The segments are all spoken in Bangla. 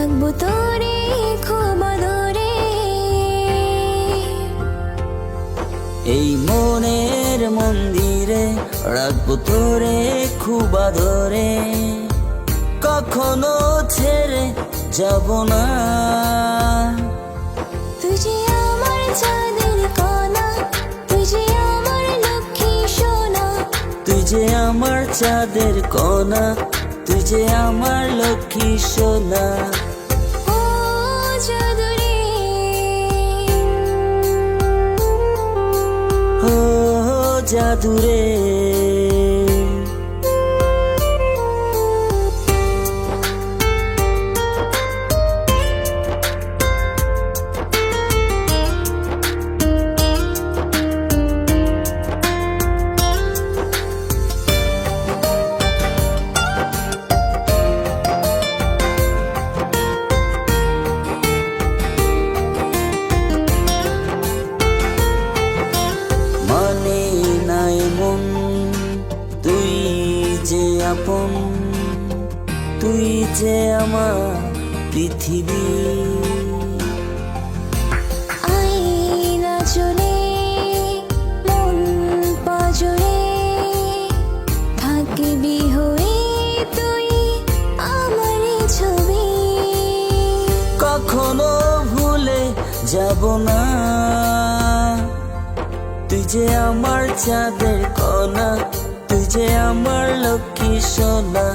রাখবো তোরে খুব আদরে। এই মনের মন্দিরে রাখবো তোরে খুব আদরে, কখনো ছেড়ে যাব না। তুই যে আমার চাঁদের কণা, তুই যে আমার লক্ষ্মী সোনা। তুই যে আমার চাঁদের কণা, তুই যে আমার লক্ষ্মী সোনা। ও জাদুরে, ও জাদুরে। মানে নাই মন তুই যে আপন, তুই যে আমার পৃথিবী। আইনা চলে মন পাজরে, থাকবি হয়ে তুই আমার ছবি। কখনো ভুলে যাব না, তুই যে আমার চাঁদের কণা, তুই যে আমার লক্ষ্মী সোনা।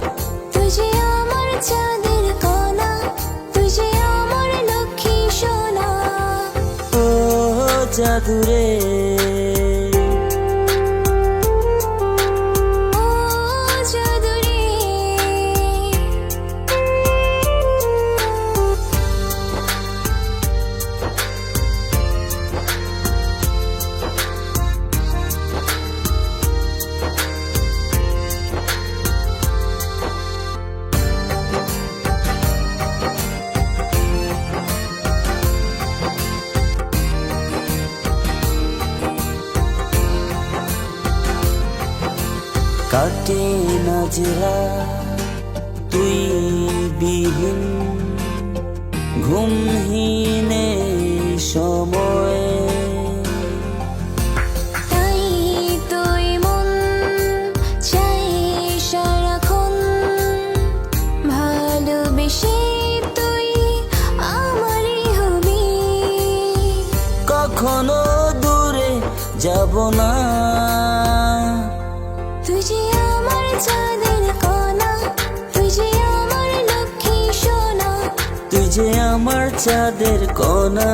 তুই যে আমার চাঁদের কণা, তুই যে আমার লক্ষ্মী সোনা। ও জাদুরে, ও জাদুরে। কাটে না জেরা তুই বিহীন, ঘুমহীনে সময়। তাই তুই মন চাই সারাক্ষণ, ভালোবেসে তুই আমারই হবি। কখনো দূরে যাব না, তুই যে আমার চাঁদের কণা, তুই যে আমার লক্ষ্মী সোনা। তুই যে আমার চাঁদের কণা,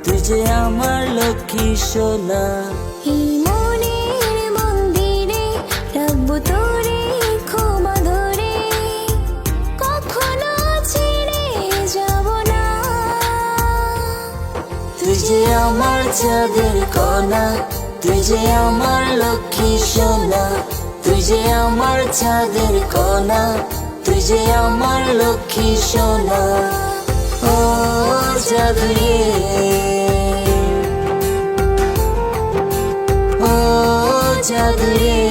তুই যে আমার লক্ষ্মী সোনা। এই মনের মন্দিরে রাখবো তোরে খুব আদরে, কখনো ছেড়ে যাব না। তুই যে আমার চাঁদের কণা, তুই যে আমার লক্ষ্মী সোনা। তুই যে আমার চাঁদের কণা, তুই যে আমার লক্ষ্মী সোনা। ও জাদুরে, ও জাদুরে।